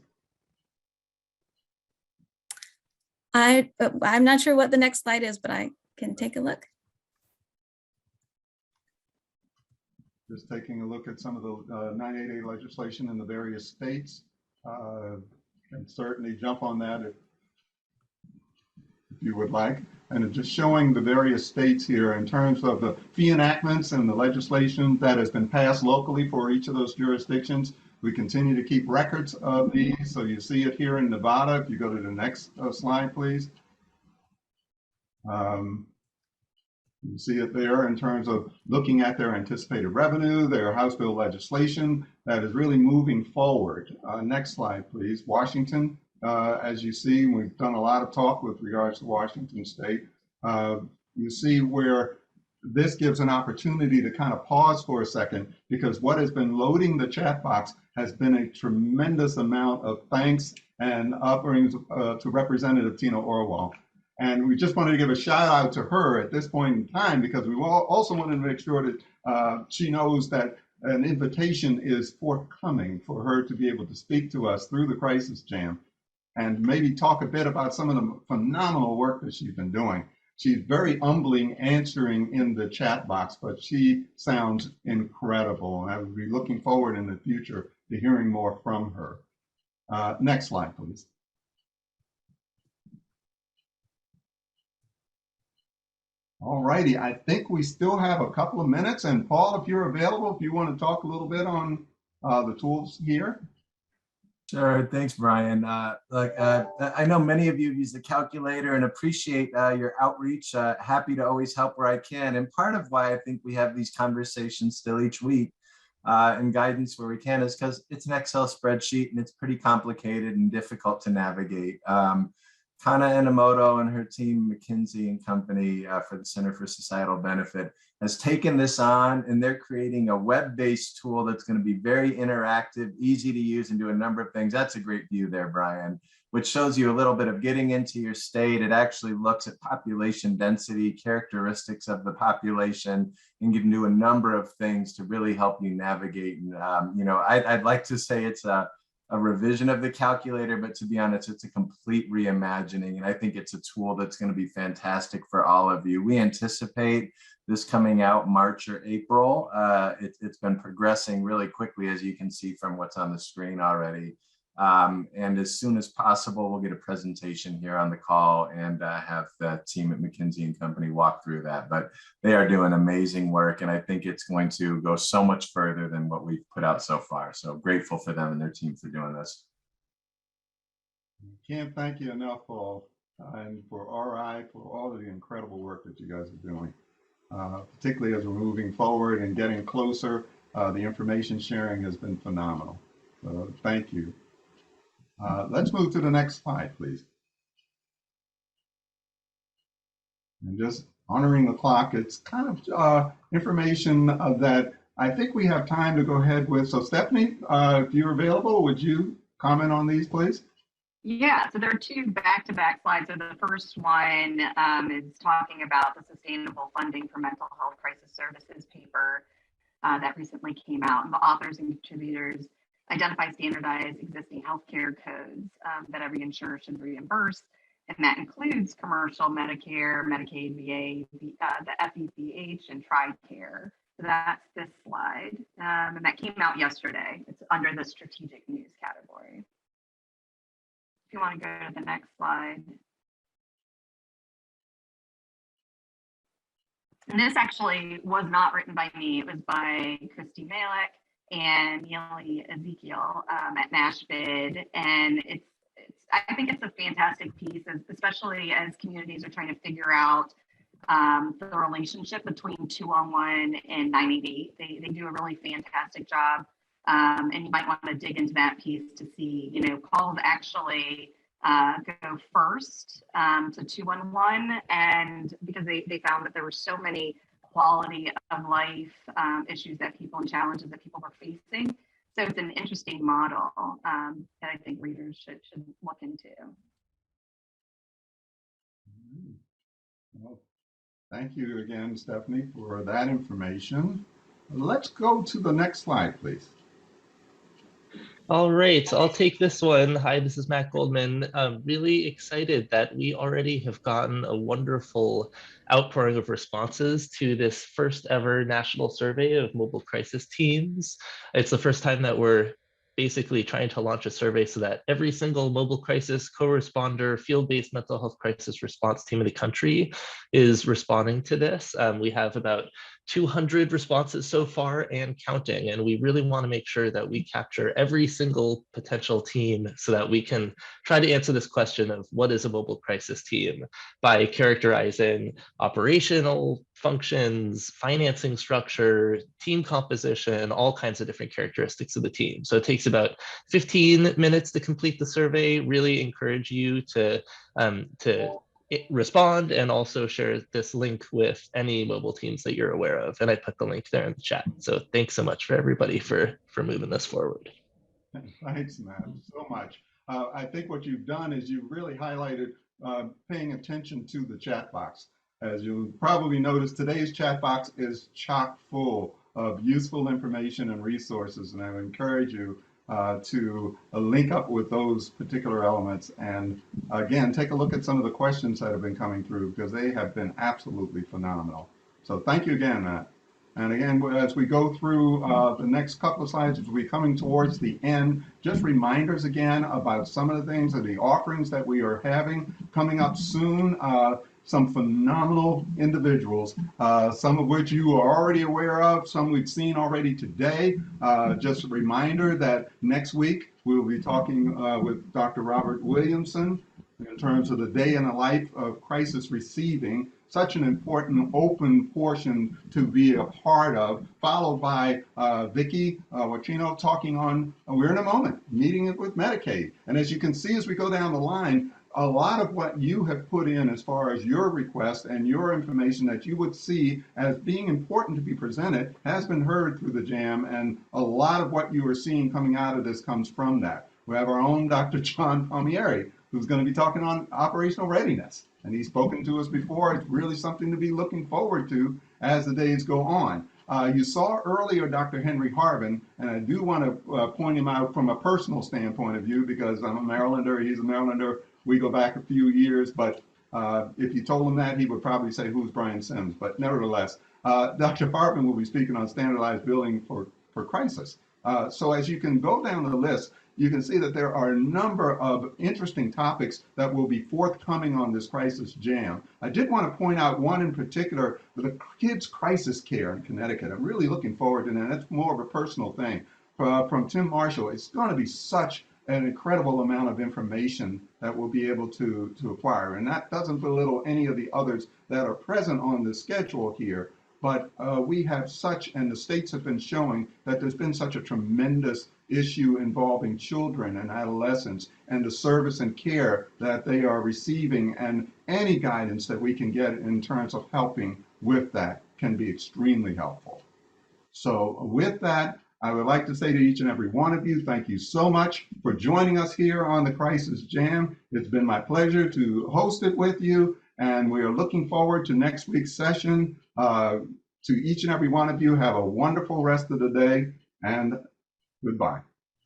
I'm not sure what the next slide is, but I can take a look. Just taking a look at some of the 988 legislation in the various states. And certainly jump on that if you would like. And just showing the various states here in terms of the fee enactments and the legislation that has been passed locally for each of those jurisdictions. We continue to keep records of these. So you see it here in Nevada. If you go to the next slide, please. You see it there in terms of looking at their anticipated revenue, their House bill legislation that is really moving forward. Next slide, please. Washington. As you see, we've done a lot of talk with regards to Washington State. You see where this gives an opportunity to kind of pause for a second, because what has been loading the chat box has been a tremendous amount of thanks and offerings to Representative Tina Orwell. And we just wanted to give a shout out to her at this point in time, because we also wanted to make sure that she knows that an invitation is forthcoming for her to be able to speak to us through the Crisis Jam and maybe talk a bit about some of the phenomenal work that she's been doing. She's very humbling answering in the chat box, but she sounds incredible. And I would be looking forward in the future to hearing more from her. Next slide, please. All righty, I think we still have a couple of minutes. And Paul, if you're available, if you want to talk a little bit on the tools here. Sure. Thanks, Brian. I know many of you use the calculator and appreciate your outreach. Happy to always help where I can. And part of why I think we have these conversations still each week and guidance where we can is because it's an Excel spreadsheet and it's pretty complicated and difficult to navigate. Kana Inamoto and her team, McKinsey and Company for the Center for Societal Benefit, has taken this on, and they're creating a web-based tool that's going to be very interactive, easy to use, and do a number of things. That's a great view there, Brian. which shows you a little bit of getting into your state. It actually looks at population density, characteristics of the population, and can do a number of things to really help you navigate. And, I'd like to say it's a revision of the calculator, but to be honest, it's a complete reimagining. And I think it's a tool that's going to be fantastic for all of you. We anticipate this coming out March or April. It's been progressing really quickly, as you can see from what's on the screen already. And as soon as possible, we'll get a presentation here on the call and have the team at McKinsey & Company walk through that. But they are doing amazing work, and I think it's going to go so much further than what we've put out so far. So grateful for them and their team for doing this. Can't thank you enough, Paul, and for RI for all of the incredible work that you guys are doing, particularly as we're moving forward and getting closer. The information sharing has been phenomenal. So thank you. Let's move to the next slide, please. And just honoring the clock, it's kind of information that I think we have time to go ahead with. So Stephanie, if you're available, would you comment on these, please? Yeah, so there are two back-to-back slides. So the first one is talking about the sustainable funding for mental health crisis services paper that recently came out. And the authors and contributors identify standardized existing healthcare codes that every insurer should reimburse. And that includes commercial Medicare, Medicaid, VA, the FECH, and TRICARE. So that's this slide. And that came out yesterday. It's under the strategic news category. If you want to go to the next slide. And this actually was not written by me. It was by Christy Malik and Neely Ezekiel at NashBid. And I think it's a fantastic piece, especially as communities are trying to figure out the relationship between 211 and 988. They do a really fantastic job. And you might want to dig into that piece to see, calls actually go first to 211, and because they found that there were so many quality of life issues that people and challenges that people were facing. So it's an interesting model that I think readers should look into. Well, thank you again, Stephanie, for that information. Let's go to the next slide, please. All right, I'll take this one. Hi, this is Matt Goldman. I'm really excited that we already have gotten a wonderful outpouring of responses to this first ever national survey of mobile crisis teams. It's the first time that we're basically trying to launch a survey so that every single mobile crisis co-responder, field-based mental health crisis response team in the country is responding to this. We have about 200 responses so far and counting, and we really want to make sure that we capture every single potential team so that we can try to answer this question of what is a mobile crisis team by characterizing operational functions, financing structure, team composition, all kinds of different characteristics of the team. So it takes about 15 minutes to complete the survey. Really encourage you to respond and also share this link with any mobile teams that you're aware of. And I put the link there in the chat. So thanks so much for everybody for moving this forward. Thanks, Matt, so much. I think what you've done is you've really highlighted paying attention to the chat box. As you'll probably notice, today's chat box is chock full of useful information and resources, and I would encourage you to link up with those particular elements. And again, take a look at some of the questions that have been coming through, because they have been absolutely phenomenal. So thank you again, Matt. And again, as we go through the next couple of slides, as we're coming towards the end, just reminders again about some of the things and the offerings that we are having coming up soon. Some phenomenal individuals, some of which you are already aware of, some we've seen already today. Just a reminder that next week we'll be talking with Dr. Robert Williamson in terms of the day in the life of crisis receiving, such an important open portion to be a part of, followed by Vicki Wachino talking on, we're in a moment, meeting it with Medicaid. And as you can see, as we go down the line, a lot of what you have put in as far as your request and your information that you would see as being important to be presented has been heard through the JAM, and a lot of what you are seeing coming out of this comes from that. We have our own Dr. John Palmieri who's going to be talking on operational readiness. And he's spoken to us before. It's really something to be looking forward to as the days go on. You saw earlier Dr. Henry Harvin, and I do want to point him out from a personal standpoint of view, because I'm a Marylander, he's a Marylander. We go back a few years, but if you told him that, he would probably say, who's Brian Sims? But nevertheless, Dr. Harvin will be speaking on standardized billing for crisis. So as you can go down the list, you can see that there are a number of interesting topics that will be forthcoming on this crisis jam. I did want to point out one in particular, the kids crisis care in Connecticut. I'm really looking forward to that. That's more of a personal thing. From Tim Marshall, it's going to be such an incredible amount of information that we'll be able to acquire. And that doesn't belittle any of the others that are present on the schedule here. But we have such, and the states have been showing that there's been such a tremendous issue involving children and adolescents, and the service and care that they are receiving, and any guidance that we can get in terms of helping with that can be extremely helpful. So with that, I would like to say to each and every one of you, thank you so much for joining us here on the Crisis Jam. It's been my pleasure to host it with you, and we are looking forward to next week's session. To each and every one of you, have a wonderful rest of the day, and goodbye.